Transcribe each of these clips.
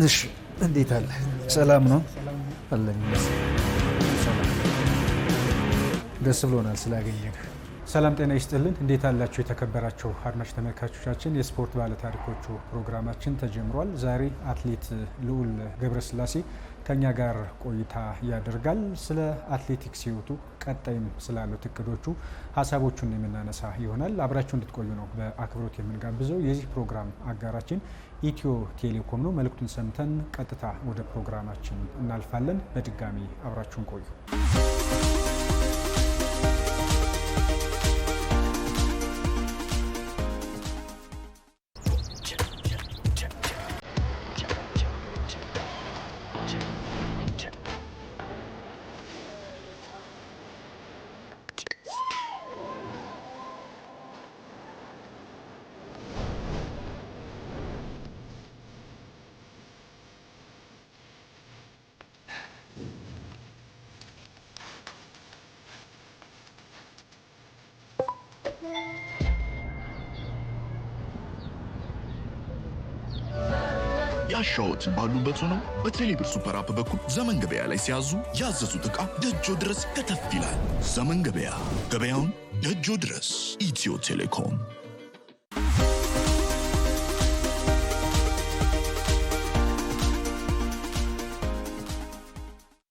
እሺ እንዴት አለ? ሰላም ነው አለን። ደስ ብሎናል ስላገኘን። ሰላም ጤና ይስጥልን። እንዴት አላችሁ የተከበራችሁ አድማጭ ተመልካቾቻችን? የስፖርት ባለ ታሪኮቹ ፕሮግራማችን ተጀምሯል። ዛሬ አትሌት ልዑል ገብረስላሴ ከኛ ጋር ቆይታ ያደርጋል። ስለ አትሌቲክስ ህይወቱ ቀጣይም ስላሉት እቅዶቹ ሀሳቦቹን የምናነሳ ይሆናል። አብራችሁ እንድትቆዩ ነው በአክብሮት የምንጋብዘው። የዚህ ፕሮግራም አጋራችን ኢትዮ ቴሌኮም ነው። መልእክቱን ሰምተን ቀጥታ ወደ ፕሮግራማችን እናልፋለን። በድጋሚ አብራችሁን ቆዩ። ያሻዎትን ባሉበት ሆነው በቴሌብር ሱፐር አፕ በኩል ዘመን ገበያ ላይ ሲያዙ ያዘዙት ዕቃ ደጆ ድረስ ከተፍ ይላል። ዘመን ገበያ፣ ገበያውን ደጆ ድረስ። ኢትዮ ቴሌኮም።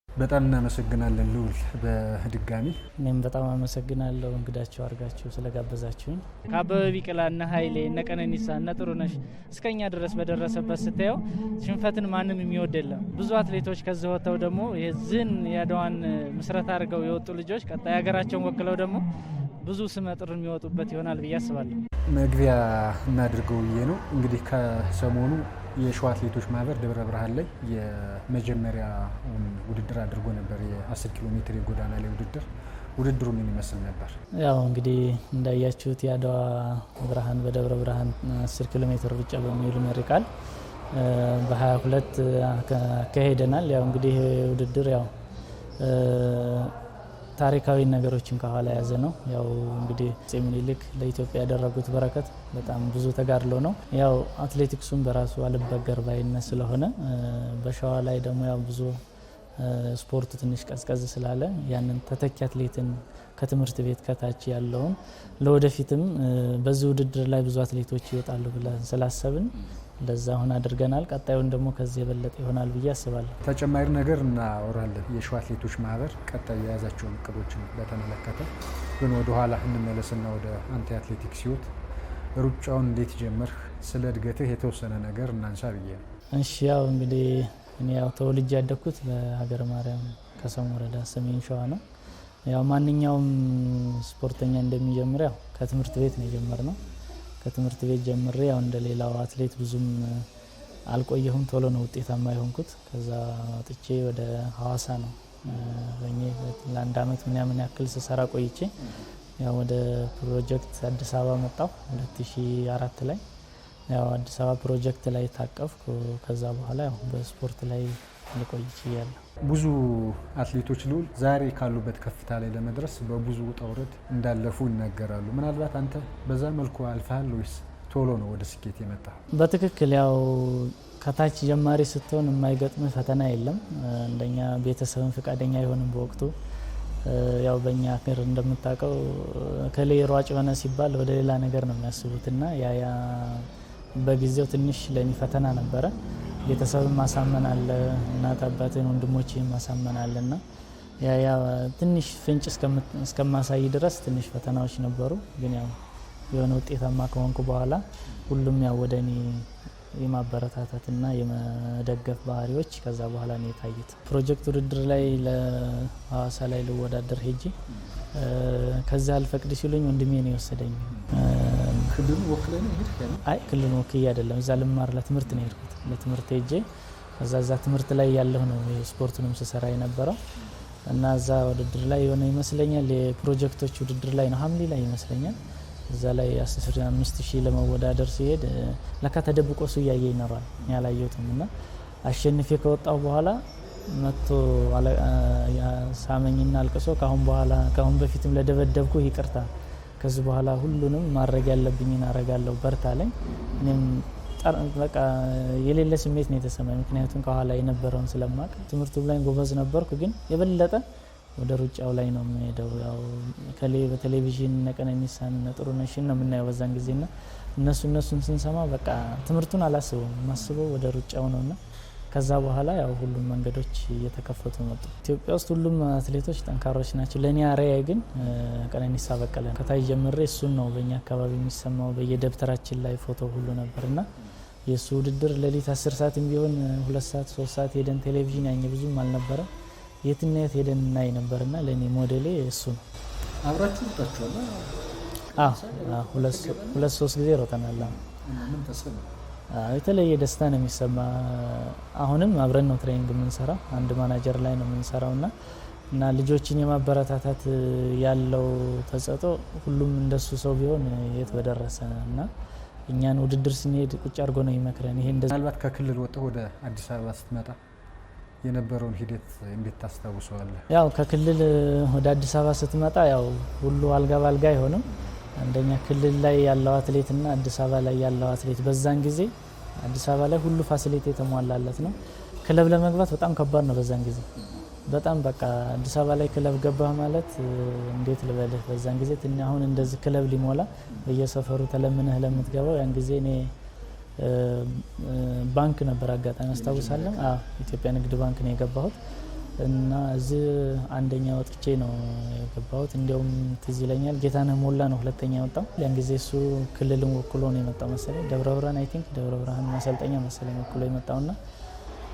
በጣም እናመሰግናለን ልዑል በድጋሚ። እኔም በጣም አመሰግናለሁ እንግዳችሁ አድርጋችሁ ስለጋበዛችሁኝ። ከአበበ ቢቂላ እነ ኃይሌ እነ ቀነኒሳ እነ ጥሩነሽ እስከኛ ድረስ በደረሰበት ስታየው ሽንፈትን ማንም የሚወድ የለም። ብዙ አትሌቶች ከዚህ ወጥተው ደግሞ የዚህን የአድዋን ምስረታ አድርገው የወጡ ልጆች ቀጣይ ሀገራቸውን ወክለው ደግሞ ብዙ ስመጥር የሚወጡበት ይሆናል ብዬ አስባለሁ። መግቢያ እናድርገው ብዬ ነው እንግዲህ ከሰሞኑ የሸዋ አትሌቶች ማህበር ደብረ ብርሃን ላይ የመጀመሪያውን ውድድር አድርጎ ነበር። የ10 ኪሎ ሜትር የጎዳና ላይ ውድድሩ ምን ይመስል ነበር? ያው እንግዲህ እንዳያችሁት የአድዋ ብርሃን በደብረ ብርሃን 10 ኪሎ ሜትር ሩጫ በሚል መሪ ቃል በ22 አካሄደናል። ያው እንግዲህ ውድድር ያው ታሪካዊ ነገሮችን ከኋላ ያዘ ነው። ያው እንግዲህ አፄ ምኒልክ ለኢትዮጵያ ያደረጉት በረከት በጣም ብዙ ተጋድሎ ነው። ያው አትሌቲክሱን በራሱ አልበገር ባይነት ስለሆነ በሸዋ ላይ ደግሞ ያው ብዙ ስፖርቱ ትንሽ ቀዝቀዝ ስላለ ያንን ተተኪ አትሌትን ከትምህርት ቤት ከታች ያለውን ለወደፊትም በዚህ ውድድር ላይ ብዙ አትሌቶች ይወጣሉ ብለን ስላሰብን ለዛ አሁን አድርገናል። ቀጣዩን ደግሞ ከዚህ የበለጠ ይሆናል ብዬ አስባለሁ። ተጨማሪ ነገር እናወራለን። የሸዋ አትሌቶች ማህበር ቀጣይ የያዛቸውን እቅዶችን በተመለከተ ግን ወደ ኋላ እንመለስና ወደ አንተ የአትሌቲክስ ህይወት ሩጫውን እንዴት ጀመርህ? ስለ እድገትህ የተወሰነ ነገር እናንሳ ብዬ ነው። እሺ ያው እንግዲህ እኔ ያው ተወልጄ ያደግኩት በሀገረ ማርያም ከሰም ወረዳ ሰሜን ሸዋ ነው። ያው ማንኛውም ስፖርተኛ እንደሚጀምር ያው ከትምህርት ቤት ነው የጀመርነው። ከትምህርት ቤት ጀምሬ ያው እንደሌላው አትሌት ብዙም አልቆየሁም። ቶሎ ነው ውጤታማ የሆንኩት። ከዛ ወጥቼ ወደ ሐዋሳ ነው ለአንድ አመት ምናምን ያክል ስሰራ ቆይቼ ያው ወደ ፕሮጀክት አዲስ አበባ መጣሁ 2004 ላይ ያው አዲስ አበባ ፕሮጀክት ላይ ታቀፍኩ። ከዛ በኋላ ያው በስፖርት ላይ ልቆይ ችያለሁ። ብዙ አትሌቶች ልዑል ዛሬ ካሉበት ከፍታ ላይ ለመድረስ በብዙ ውጣ ውረድ እንዳለፉ ይናገራሉ። ምናልባት አንተ በዛ መልኩ አልፈሃል ወይስ ቶሎ ነው ወደ ስኬት የመጣ? በትክክል ያው ከታች ጀማሪ ስትሆን የማይገጥም ፈተና የለም። እንደኛ ቤተሰብን ፈቃደኛ አይሆንም በወቅቱ። ያው በእኛ ሀገር እንደምታውቀው ከሌ ሯጭ ሆነ ሲባል ወደ ሌላ ነገር ነው የሚያስቡትና ያ በጊዜው ትንሽ ለኔ ፈተና ነበረ። ቤተሰብን ማሳመን አለ፣ እናት አባትን ወንድሞችን ማሳመን አለና ያ ትንሽ ፍንጭ እስከማሳይ ድረስ ትንሽ ፈተናዎች ነበሩ። ግን ያው የሆነ ውጤታማ ከሆንኩ በኋላ ሁሉም ያው ወደ እኔ የማበረታታትና የመደገፍ ባህሪዎች ከዛ በኋላ ነው የታዩት። ፕሮጀክት ውድድር ላይ ለሐዋሳ ላይ ልወዳደር ሄጄ ከዛ አልፈቅድ ሲሉኝ ወንድሜ ነው የወሰደኝ። ክልሉን ወክለህ ነው ሄድክ? አይ ክልሉን ወክዬ አይደለም፣ እዛ ልማር ለትምህርት ነው የሄድኩት። ለትምህርት ሄጄ እዛ ትምህርት ላይ ያለሁ ነው ስፖርቱንም ስሰራ የነበረው እና እዛ ውድድር ላይ የሆነ ይመስለኛል የፕሮጀክቶች ውድድር ላይ ነው ሐምሌ ላይ ይመስለኛል። እዛ ላይ 15000 ለመወዳደር ሲሄድ ለካ ተደብቆ እሱ እያየ ይኖራል ያላየሁትም እና አሸንፌ ከወጣሁ በኋላ መጥቶ ሳመኝና አልቅሶ ካሁን በፊትም ለደበደብኩ ይቅርታ ከዚህ በኋላ ሁሉንም ማድረግ ያለብኝን አረጋለሁ በርታ አለኝ። እኔም በቃ የሌለ ስሜት ነው የተሰማኝ። ምክንያቱም ከኋላ የነበረውን ስለማቅ ትምህርቱ ላይ ጎበዝ ነበርኩ፣ ግን የበለጠ ወደ ሩጫው ላይ ነው የምሄደው። ያው በቴሌቪዥን ቀነኒሳን ጥሩነሽን ነው የምናየው በዛን ጊዜና እነሱን ስንሰማ በቃ ትምህርቱን አላስበውም፣ ማስበው ወደ ሩጫው ነውና ከዛ በኋላ ያው ሁሉም መንገዶች እየተከፈቱ መጡ። ኢትዮጵያ ውስጥ ሁሉም አትሌቶች ጠንካሮች ናቸው። ለኔ አርአያዬ ግን ቀነኒሳ በቀለ ከታይ ጀምሬ እሱን ነው በእኛ አካባቢ የሚሰማው። በየደብተራችን ላይ ፎቶ ሁሉ ነበርና የሱ ውድድር ሌሊት 10 ሰዓትም ቢሆን 2 ሰዓት 3 ሰዓት ሄደን ቴሌቪዥን ያኘ ብዙም አልነበረ የትና የት ሄደን እናይ ነበርና ለኔ ሞዴሌ እሱ ነው። አብራችሁ ወጣችኋል? ሁለት ሶስት ጊዜ ሮጠናል። ምን ተሰማ? የተለየ ደስታ ነው የሚሰማ። አሁንም አብረን ነው ትሬኒንግ የምንሰራው፣ አንድ ማናጀር ላይ ነው የምንሰራውና ልጆችን የማበረታታት ያለው ተሰጥቶ ሁሉም እንደሱ ሰው ቢሆን የት በደረሰ እና እኛን ውድድር ስንሄድ ቁጭ አድርጎ ነው ይመክረን። ይሄ ምናልባት ከክልል ወጥተህ ወደ አዲስ አበባ ስትመጣ የነበረውን ሂደት እንዴት ታስታውሰዋለህ? ያው ከክልል ወደ አዲስ አበባ ስትመጣ ያው ሁሉ አልጋ ባልጋ አይሆንም። አንደኛ ክልል ላይ ያለው አትሌትና አዲስ አበባ ላይ ያለው አትሌት በዛን ጊዜ አዲስ አበባ ላይ ሁሉ ፋሲሊቲ የተሟላለት ነው። ክለብ ለመግባት በጣም ከባድ ነው በዛን ጊዜ። በጣም በቃ አዲስ አበባ ላይ ክለብ ገባህ ማለት እንዴት ልበልህ፣ በዛን ጊዜ አሁን እንደዚህ ክለብ ሊሞላ በየሰፈሩ ተለምነህ ለምትገባው ያን ጊዜ እኔ ባንክ ነበር አጋጣሚ አስታውሳለሁ። ኢትዮጵያ ንግድ ባንክ ነው የገባሁት እና እዚህ አንደኛ ወጥቼ ነው የገባሁት። እንዲያውም ትዝ ይለኛል ጌታነህ ሞላ ነው ሁለተኛ ወጣው። ያን ጊዜ እሱ ክልልን ወክሎ ነው የመጣው መሰለኝ፣ ደብረ ብርሃን አይ ቲንክ ደብረ ብርሃን ማሰልጠኛ መሰለኝ ወክሎ የመጣውና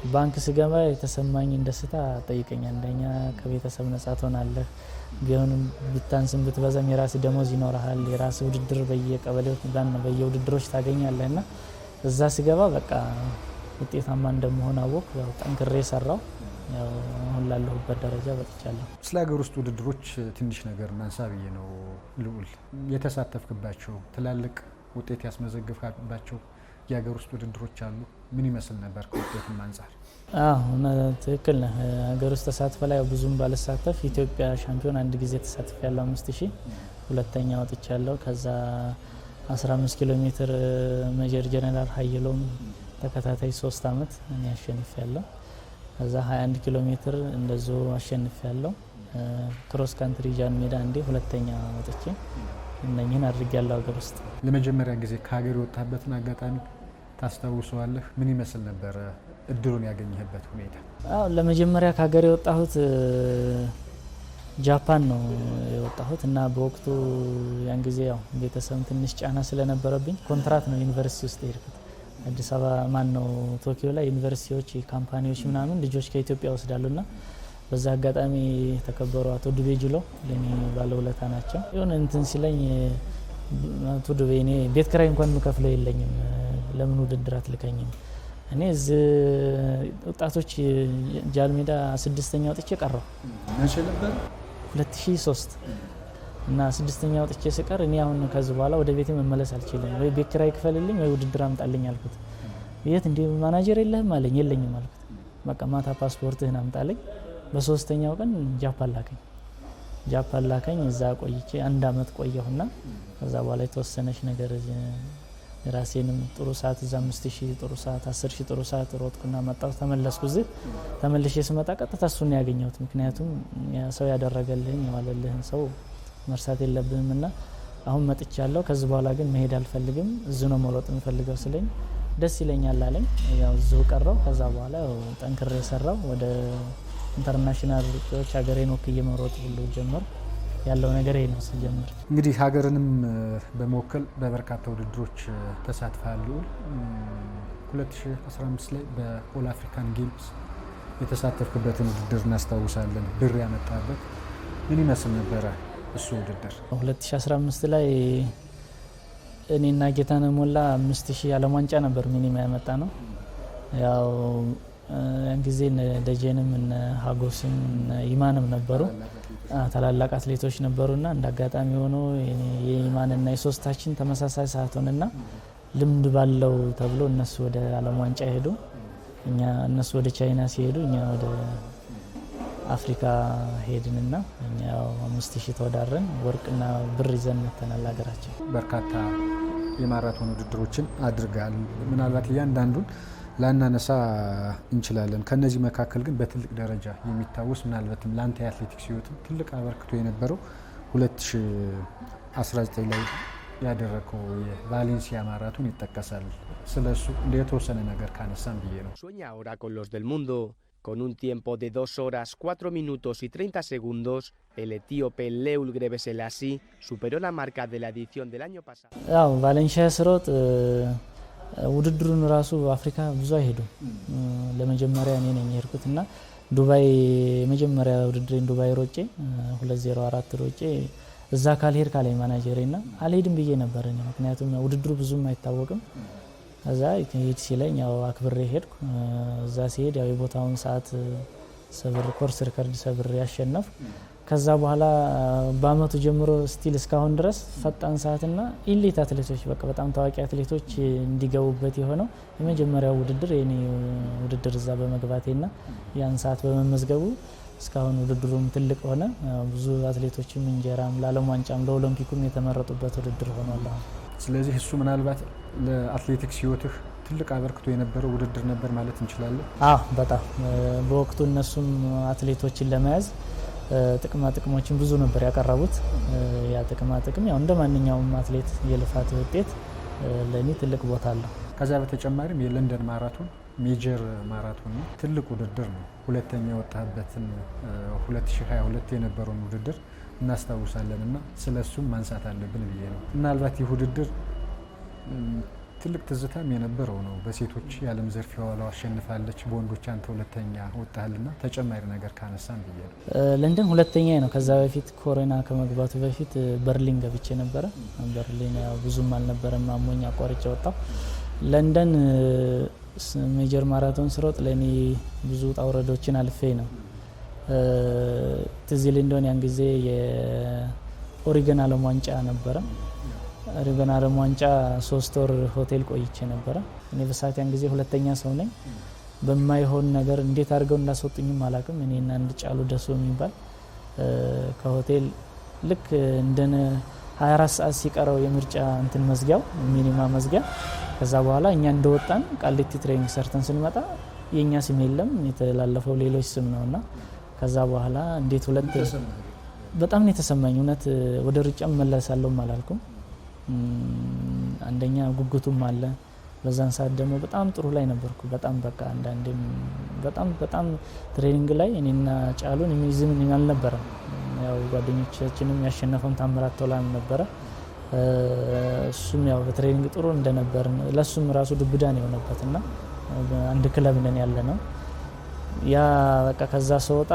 ባንክ ስገባ የተሰማኝን ደስታ ጠይቀኝ። አንደኛ ከቤተሰብ ነጻ ትሆናለህ፣ ቢሆንም ብታንስም ብትበዛም የራስ ደሞዝ ይኖርሃል፣ የራስ ውድድር በየቀበሌው በየውድድሮች ታገኛለህና እዛ ስገባ በቃ ውጤታማ እንደመሆን አወቅ። ያው ጠንክሬ ሰራው። ያው አሁን ላለሁበት ደረጃ በጥቻለሁ። ስለ ሀገር ውስጥ ውድድሮች ትንሽ ነገር እናንሳ ብዬ ነው ልዑል። የተሳተፍክባቸው ትላልቅ ውጤት ያስመዘግብባቸው የሀገር ውስጥ ውድድሮች አሉ? ምን ይመስል ነበር ከውጤቱም አንጻር? ትክክል ነህ። ሀገር ውስጥ ተሳትፈ ላይ ብዙም ባልሳተፍ ኢትዮጵያ ሻምፒዮን አንድ ጊዜ ተሳትፍ ያለው 5000 ሁለተኛ ወጥቻለሁ። ከዛ 15 ኪሎ ሜትር ሜጀር ጀነራል ሀይሎም ተከታታይ 3 አመት እኔ አሸንፍ ያለው። ከዛ 21 ኪሎ ሜትር እንደዚሁ አሸንፍ ያለው። ክሮስ ካንትሪ ጃን ሜዳ አንዴ ሁለተኛ ወጥቼ እነኝህን አድርግ ያለው ሀገር ውስጥ። ለመጀመሪያ ጊዜ ከሀገር የወጣበትን አጋጣሚ ታስታውሰዋለህ? ምን ይመስል ነበረ እድሉን ያገኘህበት ሁኔታ? ለመጀመሪያ ከሀገር የወጣሁት ጃፓን ነው የወጣሁት እና በወቅቱ ያን ጊዜ ያው ቤተሰብ ትንሽ ጫና ስለነበረብኝ ኮንትራት ነው ዩኒቨርሲቲ ውስጥ ሄድኩት። አዲስ አበባ ማን ነው ቶኪዮ ላይ ዩኒቨርሲቲዎች ካምፓኒዎች ምናምን ልጆች ከኢትዮጵያ ወስዳሉና በዛ አጋጣሚ ተከበሩ አቶ ዱቤ ጅሎ ለኔ ባለውለታ ናቸው። የሆነ እንትን ሲለኝ አቶ ዱቤ እኔ ቤት ኪራይ እንኳን የምከፍለው የለኝም፣ ለምን ውድድር አትልከኝም? እኔ እዚህ ወጣቶች ጃልሜዳ 6ኛ ወጥቼ ቀረው። መቼ ነበር? 2003 እና 6ኛ ወጥቼ ስቀር እኔ አሁን ከዚህ በኋላ ወደ ቤቴ መመለስ አልችልም፣ ወይ ቤት ኪራይ ክፈልልኝ ወይ ውድድር አምጣልኝ አልኩት። የት እንደ ማናጀር የለህም አለኝ። የለኝም አልኩት። በቃ ማታ ፓስፖርትህን አምጣልኝ። በ3ኛው ቀን ጃፓን ላከኝ። እዛ ቆይቼ 1 አመት ቆየሁና ከዛ በኋላ የተወሰነች ነገር ራሴንም ጥሩ ሰዓት እዛ 5000 ጥሩ ሰዓት 10000 ጥሩ ሰዓት ሮጥኩና መጣሁ። ተመለስኩ። እዚህ ተመልሼ ስመጣ ቀጥታ እሱን ያገኘሁት። ምክንያቱም ሰው ያደረገልህን የዋለልህን ሰው መርሳት የለብህምና አሁን መጥቻለሁ። ከዚህ በኋላ ግን መሄድ አልፈልግም፣ እዚሁ ነው መሮጥ የምፈልገው ስለኝ ደስ ይለኛል አለኝ። ያው እዚሁ ቀረው። ከዛ በኋላ ጠንክሬ ሰራው። ወደ ኢንተርናሽናል ሩጫዎች ሀገሬን ወክዬ መሮጥ ሁሉ ጀመር። ያለው ነገር ይሄ ነው ሲጀምር። እንግዲህ ሀገርንም በመወከል በበርካታ ውድድሮች ተሳትፈሃል። 2015 ላይ በኦል አፍሪካን ጌምስ የተሳተፍክበትን ውድድር እናስታውሳለን። ብር ያመጣበት ምን ይመስል ነበረ እሱ ውድድር? 2015 ላይ እኔና ጌታነህ ሞላ 5000 ዓለም ዋንጫ ነበር ሚኒማ ያመጣ ነው። ያው ያን ጊዜ ደጀንም እነ ሀጎስም እነ ይማንም ነበሩ፣ ታላላቅ አትሌቶች ነበሩና እንደ አጋጣሚ ሆኖ የይማንና የሶስታችን ተመሳሳይ ሰዓት ሆነና ልምድ ባለው ተብሎ እነሱ ወደ ዓለም ዋንጫ ሄዱ። እነሱ ወደ ቻይና ሲሄዱ እኛ ወደ አፍሪካ ሄድንና እኛው 5000 ተወዳድረን ወርቅና ብር ይዘን መተናል ሀገራችን። በርካታ የማራቶን ውድድሮችን አድርጋል። ምናልባት እያንዳንዱን ላናነሳ እንችላለን። ከነዚህ መካከል ግን በትልቅ ደረጃ የሚታወስ ምናልባትም ለአንተ የአትሌቲክስ ህይወት ትልቅ አበርክቶ የነበረው 2019 ላይ ያደረገው የቫሌንሲያ ማራቶን ይጠቀሳል። ስለሱ የተወሰነ ነገር ካነሳን ብዬ ነው። Sueña ahora con los del mundo. Con un tiempo de 2 horas, 4 minutos y 30 segundos, el etíope Leul Gebrselassie superó la marca de la edición del año pasado. ያው ቫሌንሲያ ስሮጥ ውድድሩን ራሱ አፍሪካ ብዙ አይሄዱም። ለመጀመሪያ እኔ ነኝ የሄድኩትና ዱባይ መጀመሪያ ውድድሬን ዱባይ ሮጬ 204 ሮጬ እዛ ካልሄድ ካለኝ ማናጀሬና አልሄድም ብዬ ነበር እኔ ምክንያቱም ውድድሩ ብዙም አይታወቅም። እዛ ሄድ ሲለኝ ያው አክብሬ ሄድኩ። እዛ ሲሄድ ያው የቦታውን ሰዓት ሰብር ኮርስ ሪከርድ ሰብር ያሸነፍ። ከዛ በኋላ በአመቱ ጀምሮ ስቲል እስካሁን ድረስ ፈጣን ሰዓትና ኢሊት አትሌቶች በቃ በጣም ታዋቂ አትሌቶች እንዲገቡበት የሆነው የመጀመሪያው ውድድር የኔ ውድድር እዛ በመግባቴና ያን ሰዓት በመመዝገቡ እስካሁን ውድድሩም ትልቅ ሆነ። ብዙ አትሌቶችም እንጀራም ለዓለም ዋንጫም ለኦሎምፒኩም የተመረጡበት ውድድር ሆኗል። ስለዚህ እሱ ምናልባት ለአትሌቲክስ ህይወትህ ትልቅ አበርክቶ የነበረው ውድድር ነበር ማለት እንችላለን። በጣም በወቅቱ እነሱም አትሌቶችን ለመያዝ ጥቅማ ጥቅሞችን ብዙ ነበር ያቀረቡት። ያ ጥቅማ ጥቅም ያው እንደማንኛውም አትሌት የልፋት ውጤት ለኔ ትልቅ ቦታ አለው። ከዛ በተጨማሪም የለንደን ማራቶን ሜጀር ማራቶን ነው፣ ትልቅ ውድድር ነው። ሁለተኛ የወጣበትን 2022 የነበረውን ውድድር እናስታውሳለን እና ስለሱም ማንሳት አለብን ብዬ ነው። ምናልባት ይህ ውድድር ትልቅ ትዝታም የነበረው ነው። በሴቶች የዓለም ዘርፍ የዋለው አሸንፋለች፣ በወንዶች አንተ ሁለተኛ ወጣልና ተጨማሪ ነገር ካነሳን ብዬ ነው። ለንደን ሁለተኛ ነው። ከዛ በፊት ኮሮና ከመግባቱ በፊት በርሊን ገብቼ ነበረ። በርሊን ያው ብዙም አልነበረም፣ አሞኝ አቋርጬ ወጣሁ። ለንደን ሜጀር ማራቶን ስሮጥ ለኔ ብዙ ጣውረዶችን አልፌ ነው። ትዝ ይለኝ እንደሆነ ያን ጊዜ የኦሪገን ዓለም ዋንጫ ነበረ። ኦሪገን ዓለም ዋንጫ 3 ወር ሆቴል ቆይቼ ነበረ። እኔ በሰዓት ያን ጊዜ ሁለተኛ ሰው ነኝ። በማይሆን ነገር እንዴት አድርገው እንዳስወጡኝም አላውቅም። እኔና አንድ ጫሉ ደሱ የሚባል ከሆቴል ልክ እንደነ 24 ሰዓት ሲቀረው የምርጫ እንትን መዝጊያው ሚኒማ መዝጊያ ከዛ በኋላ እኛ እንደወጣን ቃሊቲ ትሬኒንግ ሰርተን ስንመጣ የኛ ስም የለም፣ የተላለፈው ሌሎች ስም ነውና ከዛ በኋላ እንዴት ሁለት በጣም ነው የተሰማኝ። እውነት ወደ ሩጫ መለሳለሁ አላልኩም። አንደኛ ጉጉቱም አለ። በዛን ሰዓት ደግሞ በጣም ጥሩ ላይ ነበርኩ። በጣም በቃ አንዳንዴም በጣም ትሬኒንግ ላይ እኔና ጫሉን የሚዝም አልነበረም። ያው ጓደኞቻችንም ያሸነፈውን ታምራት ቶላን ነበረ። እሱም ያው በትሬኒንግ ጥሩ እንደነበር ለሱም ራሱ ዱብዳ ነው የሆነበትና አንድ ክለብ ነን ያለ ነው። ያ በቃ ከዛ ሰውጣ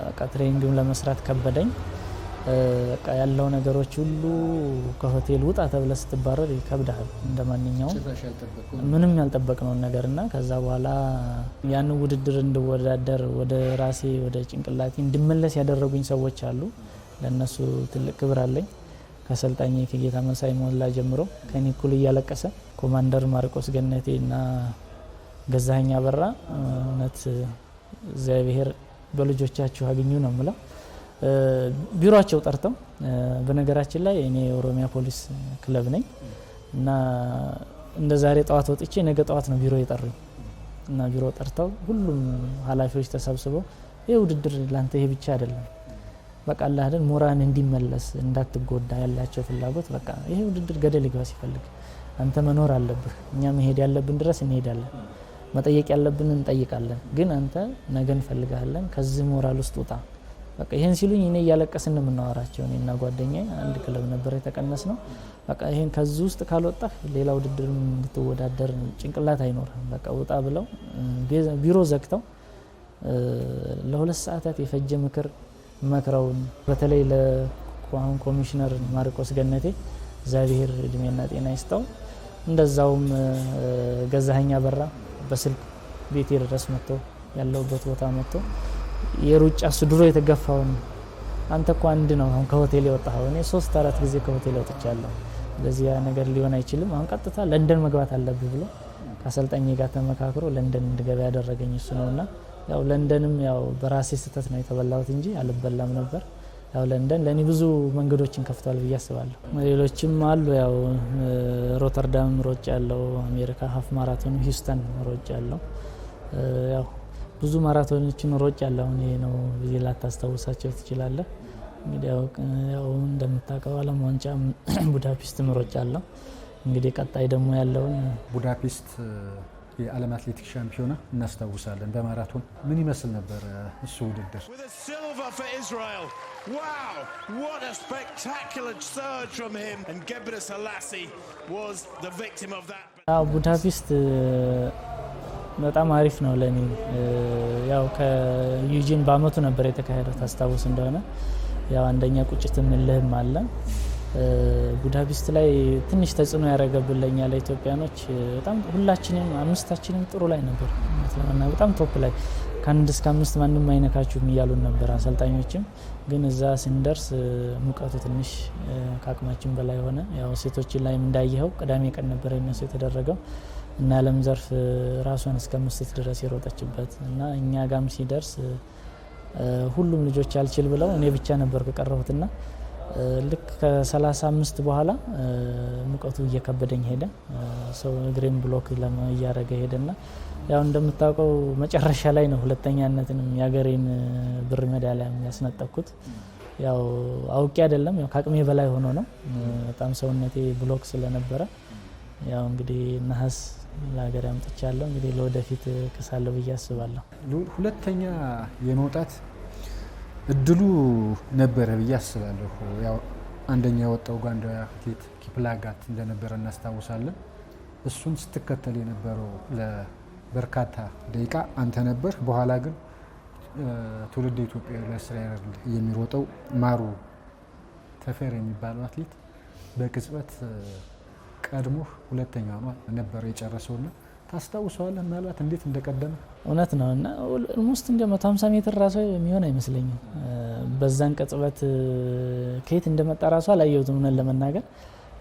በቃ ትሬኒንግም ለመስራት ከበደኝ። በቃ ያለው ነገሮች ሁሉ ከሆቴል ውጣ ተብለ ስትባረር ይከብዳል እንደማንኛውም ምንም ያልጠበቅነው ነገርና ከዛ በኋላ ያን ውድድር እንድወዳደር ወደ ራሴ ወደ ጭንቅላቴ እንድመለስ ያደረጉኝ ሰዎች አሉ። ለነሱ ትልቅ ክብር አለኝ። ከሰልጣኝ ከጌታ መሳይ ሞላ ጀምሮ ከኔ እኩል እያለቀሰ ኮማንደር ማርቆስ ገነቴና ገዛኸኝ አበራ እውነት እግዚአብሔር በልጆቻችሁ አግኙ ነው የምለው። ቢሮአቸው ጠርተው በነገራችን ላይ እኔ የኦሮሚያ ፖሊስ ክለብ ነኝ እና እንደ ዛሬ ጠዋት ወጥቼ ነገ ጠዋት ነው ቢሮ የጠሩኝ እና ቢሮ ጠርተው ሁሉም ኃላፊዎች ተሰብስበው ይሄ ውድድር ላንተ ይሄ ብቻ አይደለም፣ በቃ አላህን ሞራን እንዲመለስ እንዳትጎዳ ያላቸው ፍላጎት በቃ ይሄ ውድድር ገደል ይግባ ሲፈልግ አንተ መኖር አለብህ፣ እኛ መሄድ ያለብን ድረስ እንሄዳለን፣ መጠየቅ ያለብን እንጠይቃለን፣ ግን አንተ ነገ እንፈልጋለን፣ ከዚህ ሞራል ውስጥ ውጣ። በቃ ይሄን ሲሉኝ እኔ እያለቀስን የምናወራቸው እኔና ጓደኛዬ አንድ ክለብ ነበር የተቀነስ ነው። በቃ ይሄን ከዚህ ውስጥ ካልወጣህ ሌላ ውድድር እንድትወዳደር ጭንቅላት አይኖርም፣ በቃ ውጣ ብለው ቢሮ ዘግተው ለ2 ሰዓታት የፈጀ ምክር መክረውን በተለይ ለአሁን ኮሚሽነር ማርቆስ ገነቴ እግዚአብሔር እድሜና ጤና ይስጠው፣ እንደዛውም ገዛኸኝ አበራ በስልክ ቤቴ ድረስ መጥቶ ያለውበት ቦታ መጥቶ የሩጫ ድሮ የተገፋውን አንተ እኮ አንድ ነው አሁን ከሆቴል የወጣኸው፣ እኔ 3-4 ጊዜ ከሆቴል ወጥቻለሁ፣ ለዚህ ነገር ሊሆን አይችልም፣ አሁን ቀጥታ ለንደን መግባት አለብህ ብሎ ከአሰልጣኝ ጋር ተመካክሮ ለንደን እንድገባ ያደረገኝ እሱ ነውና ያው ለንደንም ያው በራሴ ስህተት ነው የተበላሁት እንጂ አልበላም ነበር። ያው ለንደን ለኔ ብዙ መንገዶችን ከፍቷል ብዬ አስባለሁ። ሌሎችም አሉ ያው ሮተርዳም ሮጭ ያለው አሜሪካ ሃፍ ማራቶን ሂውስተን ሮጭ ያለው ያው ብዙ ማራቶኖችን ሮጭ ያለው እኔ ነው ብዬ ላታስታውሳቸው ትችላለህ። እንግዲህ ያው እንደምታውቀው ዓለም ዋንጫ ቡዳፔስት ሮጭ ያለው እንግዲህ ቀጣይ ደግሞ ያለውን ቡዳፔስት የዓለም አትሌቲክስ ሻምፒዮና እናስታውሳለን። በማራቶን ምን ይመስል ነበር እሱ ውድድር? Wow, what a spectacular surge from him, and Gebre Selassie was the victim of that. ቡዳፔስት በጣም አሪፍ ነው ለኔ። ያው ከዩጂን በአመቱ ነበር የተካሄደው ታስታውስ እንደሆነ ያው አንደኛ ቁጭትም ልህም አለ። ቡዳፔስት ላይ ትንሽ ተጽዕኖ ያደረገብልኛ ለኢትዮጵያኖች በጣም ሁላችንም አምስታችንም ጥሩ ላይ ነበር ማለት ነው። በጣም ቶፕ ላይ ከአንድ እስከ አምስት ማንም አይነካችሁም እያሉን ነበር አሰልጣኞችም። ግን እዛ ስንደርስ ሙቀቱ ትንሽ ከአቅማችን በላይ ሆነ። ያው ሴቶችን ላይ እንዳየኸው ቅዳሜ ቀን ነበር እነሱ የተደረገው እና ዓለም ዘርፍ ራሷን እስከ 5 ድረስ የሮጠችበት እና እኛ ጋም ሲደርስ ሁሉም ልጆች አልችል ብለው እኔ ብቻ ነበር ከቀረሁትና ልክ ከ35 በኋላ ሙቀቱ እየከበደኝ ሄደ። ሰው እግሬን ብሎክ ለማያረገ ሄደና ያው እንደምታውቀው መጨረሻ ላይ ነው ሁለተኛነትንም ያገሬን ብር ሜዳሊያ ያስነጠቅኩት። ያው አውቄ አይደለም ያው ከአቅሜ በላይ ሆኖ ነው በጣም ሰውነቴ ብሎክ ስለነበረ ያው እንግዲህ ነሐስ ለሀገር ያምጥቻለሁ። እንግዲህ ለወደፊት ከሳለሁ ብዬ አስባለሁ። ሁለተኛ የመውጣት እድሉ ነበረ ብዬ አስባለሁ። ያው አንደኛ የወጣው ኡጋንዳዊ አትሌት ኪፕላጋት እንደነበረ እናስታውሳለን። እሱን ስትከተል የነበረው ለበርካታ ደቂቃ አንተ ነበር። በኋላ ግን ትውልድ ኢትዮጵያ ለእስራኤል የሚሮጠው ማሩ ተፈሪ የሚባለው አትሌት በቅጽበት ቀድሞ ሁለተኛ ነበር የጨረሰውና ታስታውሰዋለህ? ምናልባት እንዴት እንደቀደመ? እውነት ነው እና ኦልሞስት እንደ 150 ሜትር ራሱ የሚሆን አይመስለኝም። በዛን ቅጽበት ከየት እንደመጣ ራሱ አላየሁትም እውነት ለመናገር።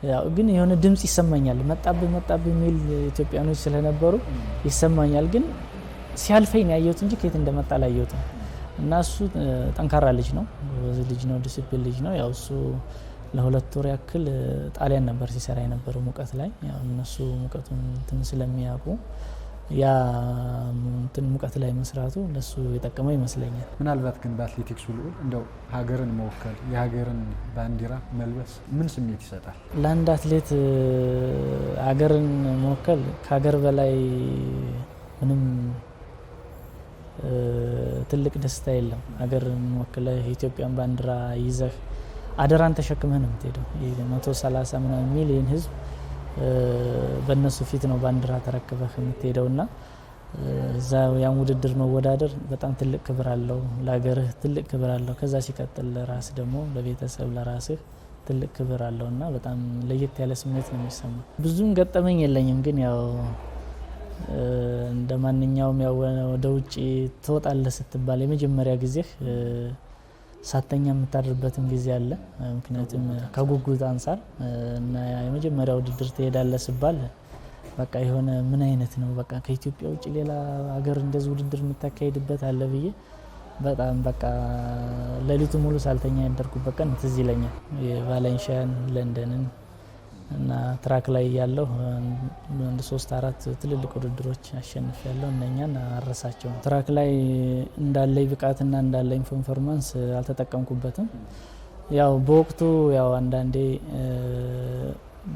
ያው ግን የሆነ ድምጽ ይሰማኛል መጣብህ የሚል ኢትዮጵያኖች ስለነበሩ ይሰማኛል። ግን ሲያልፈኝ ያየሁት እንጂ ከየት እንደመጣ አላየሁትም። እና እሱ ጠንካራ ልጅ ነው፣ ልጅ ነው፣ ዲሲፕሊን ልጅ ነው። ያው እሱ ለ2 ወር ያክል ጣሊያን ነበር ሲሰራ የነበረው ሙቀት ላይ። ያው እነሱ ሙቀቱን እንትን ስለሚያውቁ ያ እንትን ሙቀት ላይ መስራቱ ለሱ የጠቀመው ይመስለኛል። ምናልባት ግን በአትሌቲክሱ ልዑል እንደው ሀገርን መወከል የሀገርን ባንዲራ መልበስ ምን ስሜት ይሰጣል? ለአንድ አትሌት ሀገርን መወከል ከሀገር በላይ ምንም ትልቅ ደስታ የለም። ሀገርን ወክለህ የኢትዮጵያን ባንዲራ ይዘህ አደራን ተሸክመህ ነው የምትሄደው። 130 ምናምን ሚሊዮን ህዝብ በእነሱ ፊት ነው ባንዲራ ተረክበህ የምትሄደውና እዛ ያን ውድድር መወዳደር በጣም ትልቅ ክብር አለው፣ ለሀገርህ ትልቅ ክብር አለው። ከዛ ሲቀጥል ለራስ ደግሞ ለቤተሰብ ለራስህ ትልቅ ክብር አለውና በጣም ለየት ያለ ስሜት ነው የሚሰማው። ብዙም ገጠመኝ የለኝም፣ ግን ያው እንደ ማንኛውም ያው ወደ ውጪ ትወጣለህ ስትባል የመጀመሪያ ጊዜ ሳተኛ የምታድርበትም ጊዜ አለ። ምክንያቱም ከጉጉት አንፃር እና የመጀመሪያ ውድድር ትሄዳለህ ሲባል በቃ የሆነ ምን አይነት ነው በቃ ከኢትዮጵያ ውጭ ሌላ ሀገር እንደዚህ ውድድር የምታካሄድበት አለ ብዬ በጣም በቃ ሌሊቱ ሙሉ ሳልተኛ ያደርኩበት ቀን ትዝ ይለኛል። የቫሌንሺያን ለንደንን እና ትራክ ላይ ያለው 3-4 ትልልቅ ውድድሮች አሸንፍ ያለው እነኛን አረሳቸው። ትራክ ላይ እንዳለኝ ብቃትና እንዳለኝ ፐርፎርማንስ አልተጠቀምኩበትም። ያው በወቅቱ ያው አንዳንዴ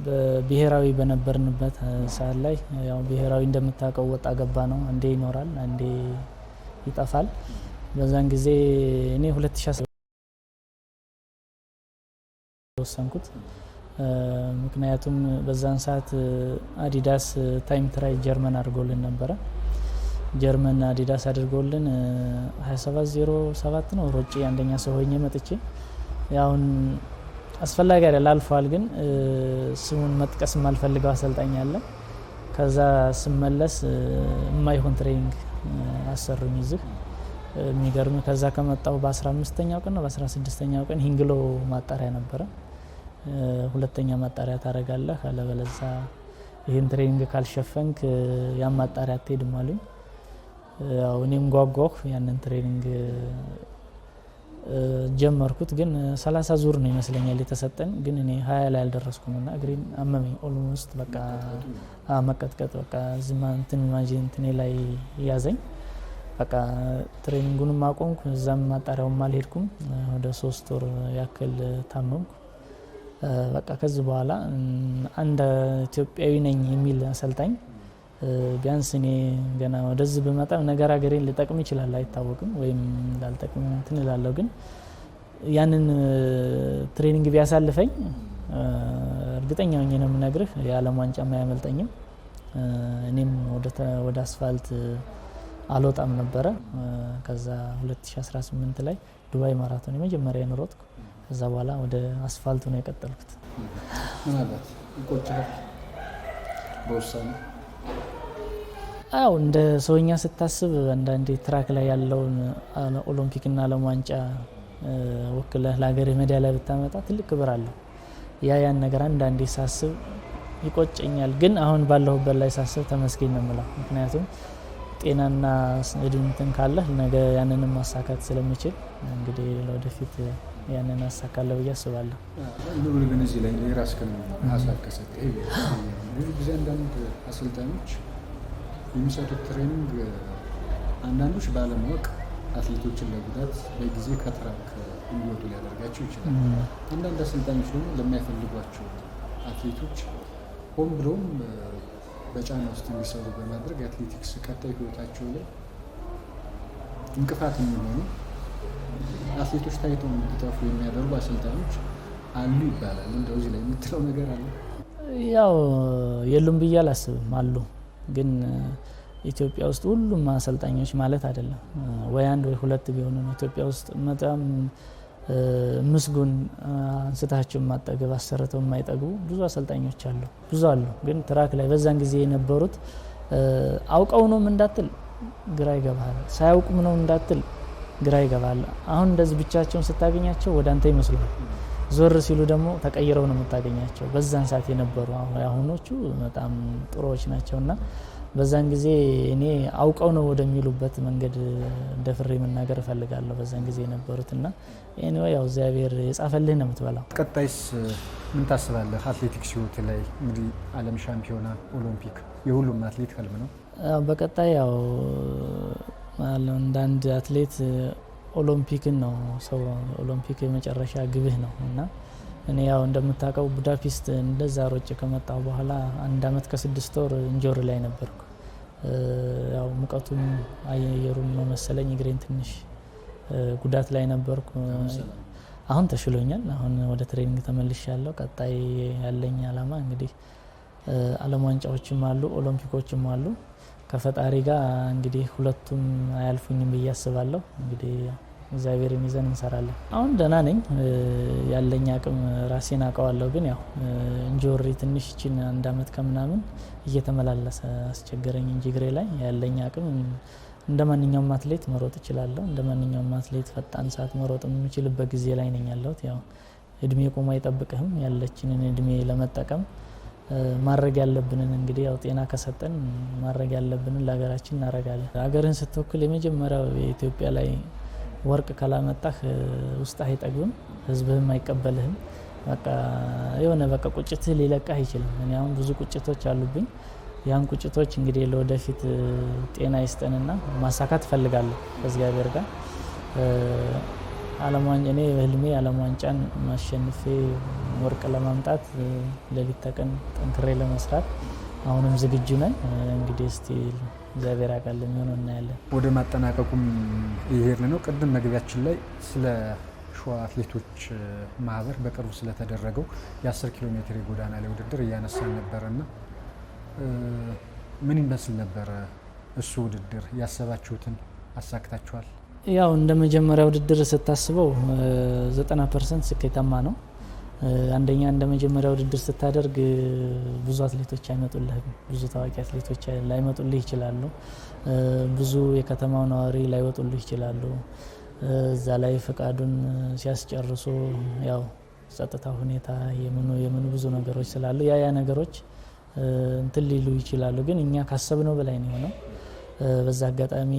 በብሔራዊ በነበርንበት ሰዓት ላይ ያው ብሔራዊ እንደምታውቀው ወጣ ገባ ነው። አንዴ ይኖራል፣ አንዴ ይጠፋል። በዛን ጊዜ እኔ 2010 ወሰንኩት። ምክንያቱም በዛን ሰዓት አዲዳስ ታይም ትራይ ጀርመን አድርጎልን ነበረ። ጀርመን አዲዳስ አድርጎልን 27:07 ነው ሮጬ አንደኛ ሰው ሆኜ መጥቼ ያውን አስፈላጊ አይደል አልፏል። ግን ስሙን መጥቀስ የማልፈልገው አሰልጣኝ አለ። ከዛ ስመለስ የማይሆን ትሬኒንግ አሰሩኝ ይዝህ የሚገርም። ከዛ ከመጣሁ በ15ኛው ቀን ነው በ16ኛው ቀን ሂንግሎ ማጣሪያ ነበረ። ሁለተኛ ማጣሪያ ታረጋለህ አለበለዛ ይሄን ትሬኒንግ ካልሸፈንክ ያን ማጣሪያ አትሄድም አሉኝ። ያው እኔም ጓጓሁ ያንን ትሬኒንግ ጀመርኩት ግን 30 ዙር ነው ይመስለኛል የተሰጠን ግን እኔ 20 ላይ አልደረስኩምና እግሬን አመመኝ ኦልሞስት በቃ መቀጥቀጥ በቃ ዝማ እንትን ማጂንትኔ ላይ ያዘኝ በቃ ትሬኒንጉንም አቆምኩ እዛም ማጣሪያውም አልሄድኩም ወደ 3 ወር ያክል ታመምኩ በቃ ከዚህ በኋላ አንድ ኢትዮጵያዊ ነኝ የሚል አሰልጣኝ ቢያንስ እኔ ገና ወደዚህ በመጣ ነገር አገሬን ሊጠቅም ይችላል አይታወቅም ወይም ላልጠቅም እንትን እላለሁ ግን ያንን ትሬኒንግ ቢያሳልፈኝ እርግጠኛ ሆኜ ነው የምነግርህ የዓለም ዋንጫ ማያመልጠኝም እኔም ወደ አስፋልት አልወጣም ነበረ ከዛ 2018 ላይ ዱባይ ማራቶን የመጀመሪያ ሮጥኩ ከዛ በኋላ ወደ አስፋልቱ ነው የቀጠልኩት ምናልባት ይቆጫል በውሳኔ አው እንደ ሰውኛ ስታስብ አንዳንዴ ትራክ ላይ ያለውን ኦሎምፒክና ዓለም ዋንጫ ወክለህ ለሀገር ሜዳሊያ ብታመጣ ትልቅ ክብር አለው ያን ነገር አንዳንዴ ሳስብ ይቆጨኛል ግን አሁን ባለሁበት ላይ ሳስብ ተመስገን ነው የምለው ምክንያቱም ጤናና እድሜን ካለ ነገ ያንንም ማሳካት ስለምችል እንግዲህ ለወደፊት ያንን አሳካለሁ ያስባለሁ ለምን ግን እዚህ ላይ የራስከን አሳከሰ ብዙ ጊዜ አንዳንድ አሰልጣኞች የሚሰጡት ትሬኒንግ አንዳንዶች ባለማወቅ አትሌቶችን ለጉዳት በጊዜ ከትራክ እንዲወጡ ሊያደርጋቸው ይችላል አንዳንድ አሰልጣኞች ደግሞ ለማይፈልጓቸው አትሌቶች ሆን ብሎም በጫና ውስጥ የሚሰሩ በማድረግ አትሌቲክስ ቀጣይ ህይወታቸው ላይ እንቅፋት የሚሆኑ አትሌቶች ታይተው እንዲጠፉ የሚያደርጉ አሰልጣኞች አሉ ይባላል እንደው እዚህ ላይ የምትለው ነገር አለ ያው የሉም ብዬ አላስብም አሉ ግን ኢትዮጵያ ውስጥ ሁሉም አሰልጣኞች ማለት አይደለም ወይ አንድ ወይ ሁለት ቢሆኑ ኢትዮጵያ ውስጥ በጣም ምስጉን አንስታቸው ማጠገብ አሰርተው የማይጠግቡ ብዙ አሰልጣኞች አሉ ብዙ አሉ ግን ትራክ ላይ በዛን ጊዜ የነበሩት አውቀው ነው እንዳትል ግራ ይገባል ሳያውቁም ነው እንዳትል ግራ ይገባል አሁን እንደዚህ ብቻቸውን ስታገኛቸው ወደ አንተ ይመስላል ዞር ሲሉ ደግሞ ተቀይረው ነው የምታገኛቸው በዛን ሰዓት የነበሩ አሁኖቹ በጣም ጥሩዎች ናቸውና በዛን ጊዜ እኔ አውቀው ነው ወደሚሉበት መንገድ ደፍሬ መናገር ፈልጋለሁ በዛን ጊዜ የነበሩትና ኤኒዌይ ያው እግዚአብሔር የጻፈልህ ነው የምትበላው ቀጣይስ ምን ታስባለህ አትሌቲክስ ህይወት ላይ እንግዲህ ዓለም ሻምፒዮና ኦሎምፒክ የሁሉም አትሌት ህልም ነው በቀጣይ ያው አንዳንድ አትሌት ኦሎምፒክን ነው ሰው ኦሎምፒክ የመጨረሻ ግብህ ነው እና እኔ ያው እንደምታውቀው ቡዳፔስት እንደዛ ሮጭ ከመጣው በኋላ 1 አመት ከ6 ወር እንጆር ላይ ነበርኩ ያው ሙቀቱም አየሩም መሰለኝ እግሬን ትንሽ ጉዳት ላይ ነበርኩ አሁን ተሽሎኛል አሁን ወደ ትሬኒንግ ተመልሻለሁ ቀጣይ ያለኝ አላማ እንግዲህ ዓለም ዋንጫዎችም አሉ ኦሎምፒኮችም አሉ ከፈጣሪ ጋር እንግዲህ ሁለቱም አያልፉኝም ብዬ አስባለሁ እንግዲህ እግዚአብሔርን ይዘን እንሰራለን አሁን ደህና ነኝ ያለኝ አቅም ራሴን አውቀዋለሁ ግን ያው እንጆሪ ትንሽ እቺን 1 አመት ከምናምን እየተመላለሰ አስቸገረኝ እንጂ እግሬ ላይ ያለኝ አቅም እንደማንኛውም አትሌት መሮጥ እችላለሁ እንደማንኛውም አትሌት ፈጣን ሰዓት መሮጥ የምችልበት ጊዜ ላይ ነኝ ያለሁት ያው እድሜ ቆሞ አይጠብቅህም ያለችንን እድሜ ለመጠቀም ማድረግ ያለብንን እንግዲህ ያው ጤና ከሰጠን ማድረግ ያለብንን ለሀገራችን እናደርጋለን ሀገርን ስትወክል የመጀመሪያው የኢትዮጵያ ላይ ወርቅ ካላመጣህ ውስጥ አይጠግብም ህዝብህም አይቀበልህም በቃ የሆነ በቃ ቁጭትህ ሊለቃህ አይችልም እኔ አሁን ብዙ ቁጭቶች አሉብኝ ያን ቁጭቶች እንግዲህ ለወደፊት ጤና ይስጠንና ማሳካት ፈልጋለሁ ከእግዚአብሔር ጋር ዓለም ዋንጫ እኔ በህልሜ ዓለም ዋንጫን ማሸነፍ ወርቅ ለማምጣት ለሊት ተቀን ጠንክሬ ለመስራት አሁንም ዝግጁ ነኝ እንግዲህ እስቲ እግዚአብሔር ያቃል ምን እናያለን ወደ ማጠናቀቁም ይሄርን ነው ቅድም መግቢያችን ላይ ስለ ሸዋ አትሌቶች ማህበር በቅርቡ ስለተደረገው የ10 ኪሎ ሜትር የጎዳና ላይ ውድድር እያነሳን ነበርና ምን ይመስል ነበር እሱ ውድድር ያሰባችሁትን አሳክታችኋል ያው እንደ መጀመሪያ ውድድር ስታስበው 90% ስኬታማ ነው አንደኛ እንደ መጀመሪያ ውድድር ስታደርግ ብዙ አትሌቶች አይመጡልህም ብዙ ታዋቂ አትሌቶች ላይመጡልህ ይችላሉ ብዙ የከተማው ነዋሪ ላይወጡልህ ይችላሉ እዛ ላይ ፈቃዱን ሲያስጨርሱ ያው ጸጥታ ሁኔታ የምኑ ብዙ ነገሮች ስላሉ ያ ነገሮች እንትን ሊሉ ይችላሉ ግን እኛ ካሰብነው በላይ ነው የሆነው በዛ አጋጣሚ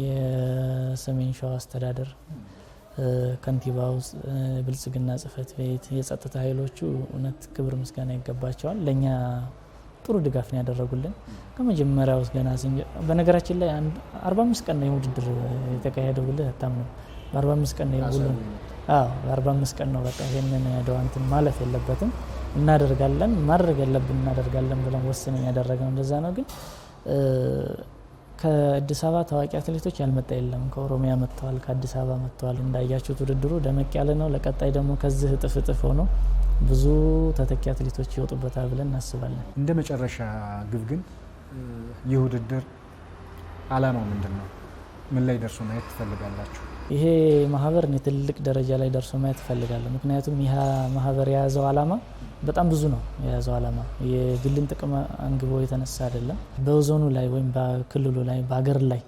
የሰሜን ሸዋ አስተዳደር ከንቲባው ብልጽግና ጽህፈት ቤት የጸጥታ ኃይሎቹ እውነት ክብር ምስጋና ይገባቸዋል። ለኛ ጥሩ ድጋፍ ነው ያደረጉልን ከመጀመሪያው ገና በነገራችን ላይ 45 ቀን ነው የውድድር የተካሄደው ብለ አታምነው። በ45 ቀን ነው ሁሉ በ45 ቀን ነው በቃ ይሄንን ያደዋንትን ማለፍ የለበትም እናደርጋለን ማድረግ ያለብን እናደርጋለን ብለን ወስነን ያደረግነው እንደዛ ነው። ግን ከአዲስ አበባ ታዋቂ አትሌቶች ያልመጣ የለም። ከኦሮሚያ መጥተዋል፣ ከአዲስ አበባ መጥተዋል። እንዳያችሁት ውድድሩ ደመቅ ያለ ነው። ለቀጣይ ደግሞ ከዚህ እጥፍ ሆኖ ብዙ ተተኪ አትሌቶች ይወጡበታል ብለን እናስባለን። እንደ መጨረሻ ግብ ግን ይህ ውድድር አላማው ምንድነው? ምን ላይ ደርሶ ማየት ትፈልጋላችሁ? ይሄ ማህበር ትልቅ ደረጃ ላይ ደርሶ ማየት ትፈልጋለሁ። ምክንያቱም ይሄ ማህበር የያዘው አላማ በጣም ብዙ ነው። የያዘው አላማ የግልን ጥቅም አንግቦ የተነሳ አይደለም። በዞኑ ላይ ወይም በክልሉ ላይ በአገር ላይ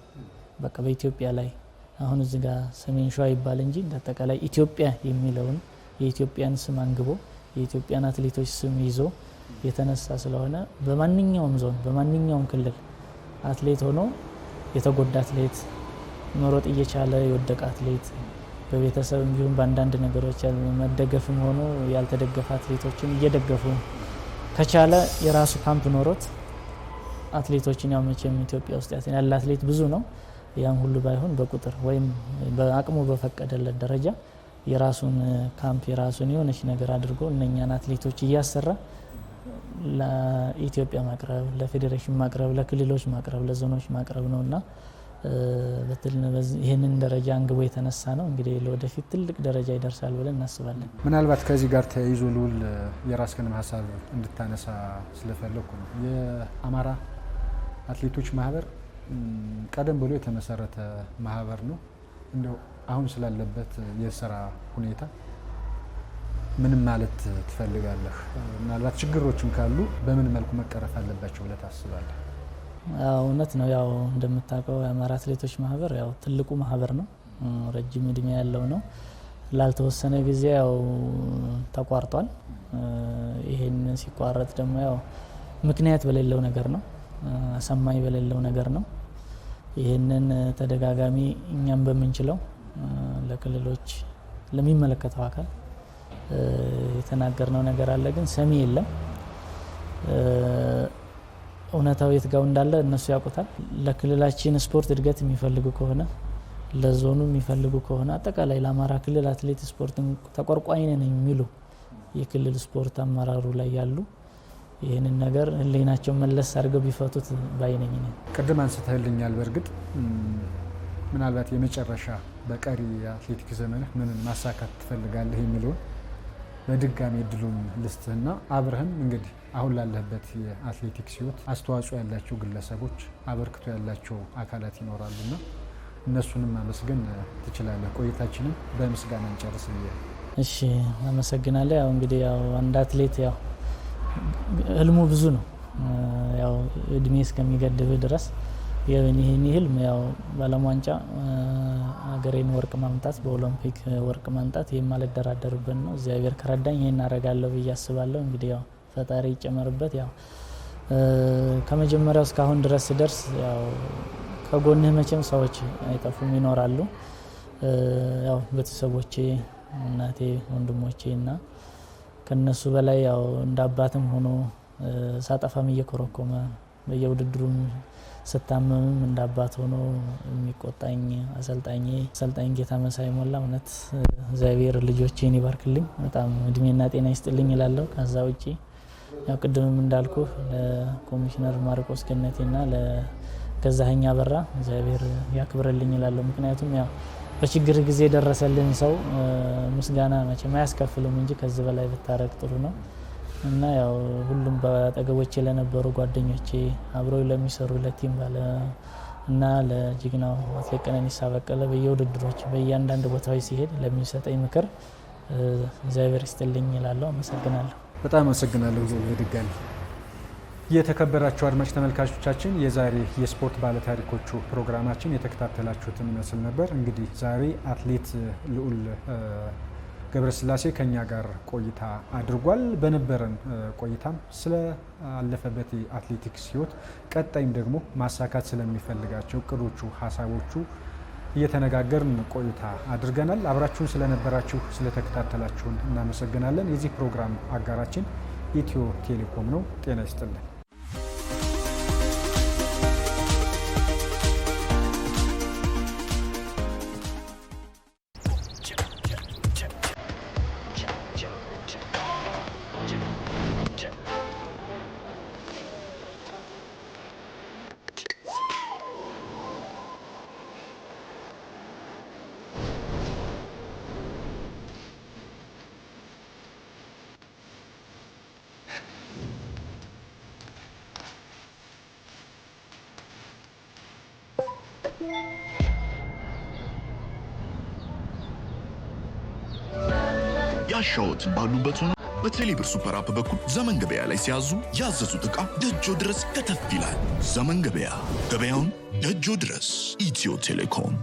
በቃ በኢትዮጵያ ላይ አሁን እዚህ ጋር ሰሜን ሸዋ ይባል እንጂ እንደተቀላይ ኢትዮጵያ የሚለውን የኢትዮጵያን ስም አንግቦ የኢትዮጵያን አትሌቶች ስም ይዞ የተነሳ ስለሆነ በማንኛውም ዞን በማንኛውም ክልል አትሌት ሆኖ የተጎዳ አትሌት መሮጥ እየቻለ የወደቀ አትሌት በቤተሰብም ቢሆን በአንዳንድ ነገሮች መደገፍም ሆኖ ያልተደገፈ አትሌቶችን እየደገፉ ከቻለ የራሱ ካምፕ ኖሮት አትሌቶችን ያው መቼም ኢትዮጵያ ውስጥ ያለ አትሌት ብዙ ነው። ያን ሁሉ ባይሆን በቁጥር ወይም በአቅሙ በፈቀደለት ደረጃ የራሱን ካምፕ የራሱን የሆነች ነገር አድርጎ እነኛን አትሌቶች እያሰራ ለኢትዮጵያ ማቅረብ፣ ለፌዴሬሽን ማቅረብ፣ ለክልሎች ማቅረብ፣ ለዞኖች ማቅረብ ነውና ይህንን ደረጃ አንግቦ የተነሳ ነው። እንግዲህ ለወደፊት ትልቅ ደረጃ ይደርሳል ብለን እናስባለን። ምናልባት ከዚህ ጋር ተያይዞ ልውል የራስህን ሀሳብ እንድታነሳ ስለፈለኩ ነው። የአማራ አትሌቶች ማህበር ቀደም ብሎ የተመሰረተ ማህበር ነው። እንደው አሁን ስላለበት የስራ ሁኔታ ምን ማለት ትፈልጋለህ? ምናልባት ችግሮችም ካሉ በምን መልኩ መቀረፍ አለባቸው ብለህ ታስባለህ? እውነት ነው። ያው እንደምታውቀው የአማራ አትሌቶች ማህበር ያው ትልቁ ማህበር ነው። ረጅም እድሜ ያለው ነው። ላልተወሰነ ጊዜ ያው ተቋርጧል። ይሄን ሲቋረጥ ደግሞ ያው ምክንያት በሌለው ነገር ነው፣ አሳማኝ በሌለው ነገር ነው። ይሄንን ተደጋጋሚ እኛም በምንችለው ለክልሎች ለሚመለከተው አካል የተናገርነው ነገር አለ፣ ግን ሰሚ የለም። እውነታው የት ጋር እንዳለ እነሱ ያውቁታል። ለክልላችን ስፖርት እድገት የሚፈልጉ ከሆነ ለዞኑ የሚፈልጉ ከሆነ አጠቃላይ ለአማራ ክልል አትሌት ስፖርት ተቆርቋኝ ነን የሚሉ የክልል ስፖርት አመራሩ ላይ ያሉ ይህንን ነገር ህሊናቸው መለስ አድርገው ቢፈቱት ባይነኝ ነው። ቅድም አንስተህልኛል። በእርግጥ ምናልባት የመጨረሻ በቀሪ የአትሌቲክስ ዘመንህ ምን ማሳካት ትፈልጋለህ የሚለውን በድጋሚ እድሉን ልስጥህና አብረህም እንግዲህ አሁን ላለህበት የአትሌቲክስ ህይወት አስተዋጽኦ ያላቸው ግለሰቦች አበርክቶ ያላቸው አካላት ይኖራሉና እነሱንም ማመስገን ትችላለህ። ቆይታችንን በምስጋና እንጨርስ ብዬ። እሺ፣ አመሰግናለሁ። ያው እንግዲህ ያው አንድ አትሌት ያው ህልሙ ብዙ ነው። ያው እድሜ እስከሚገድብህ ድረስ ይህን ህልም ያው በዓለም ዋንጫ ሀገሬን ወርቅ ማምጣት በኦሎምፒክ ወርቅ ማምጣት የማልደራደርበት ነው። እግዚአብሔር ከረዳኝ ይሄን አደርጋለሁ ብዬ አስባለሁ። እንግዲህ ያው ፈጣሪ ይጨመርበት። ያው ከመጀመሪያው እስካሁን ድረስ ደርስ ያው ከጎንህ መቼም ሰዎች አይጠፉም፣ ይኖራሉ። ያው ቤተሰቦቼ፣ እናቴ፣ ወንድሞቼ እና ከነሱ በላይ ያው እንደ አባትም ሆኖ ሳጠፋም እየኮረኮመ በየውድድሩም ስታመምም እንደ አባት ሆኖ የሚቆጣኝ አሰልጣኝ ጌታ መሳይ ሞላ እውነት እግዚአብሔር ልጆቼን ይባርክልኝ፣ በጣም እድሜና ጤና ይስጥልኝ እላለሁ። ከዛ ውጪ ያው ቅድምም እንዳልኩ ለኮሚሽነር ማርቆስ ገነቴና ለገዛኸኝ አበራ እግዚአብሔር ያክብርልኝ እላለሁ። ምክንያቱም ያው በችግር ጊዜ ደረሰልን ሰው ምስጋና መቼም አያስከፍልም እንጂ ከዚህ በላይ ብታረግ ጥሩ ነው እና ያው ሁሉም በአጠገቦቼ ለነበሩ ጓደኞቼ አብረው ለሚሰሩ ለቲም ባለ እና ለጅግናው አትሌት ቀነኒሳ በቀለ በየውድድሮች በእያንዳንዱ ቦታዎች ሲሄድ ለሚሰጠኝ ምክር እግዚአብሔር ይስጥልኝ እላለሁ። አመሰግናለሁ። በጣም አመሰግናለሁ። በድጋሚ የተከበራችሁ አድማጭ ተመልካቾቻችን የዛሬ የስፖርት ባለታሪኮቹ ፕሮግራማችን የተከታተላችሁትን ይመስል ነበር። እንግዲህ ዛሬ አትሌት ልዑል ገብረስላሴ ከኛ ጋር ቆይታ አድርጓል። በነበረን ቆይታም ስለ አለፈበት የአትሌቲክስ ህይወት ቀጣይም ደግሞ ማሳካት ስለሚፈልጋቸው እቅዶቹ፣ ሀሳቦቹ እየተነጋገርን ቆይታ አድርገናል። አብራችሁን ስለነበራችሁ ስለተከታተላችሁን እናመሰግናለን። የዚህ ፕሮግራም አጋራችን ኢትዮ ቴሌኮም ነው። ጤና ይስጥልን። ያሻዎትን ባሉበት ሆነው በቴሌብር ሱፐር አፕ በኩል ዘመን ገበያ ላይ ሲያዙ ያዘዙት ዕቃ ደጆ ድረስ ከተፍ ይላል። ዘመን ገበያ፣ ገበያውን ደጆ ድረስ። ኢትዮ ቴሌኮም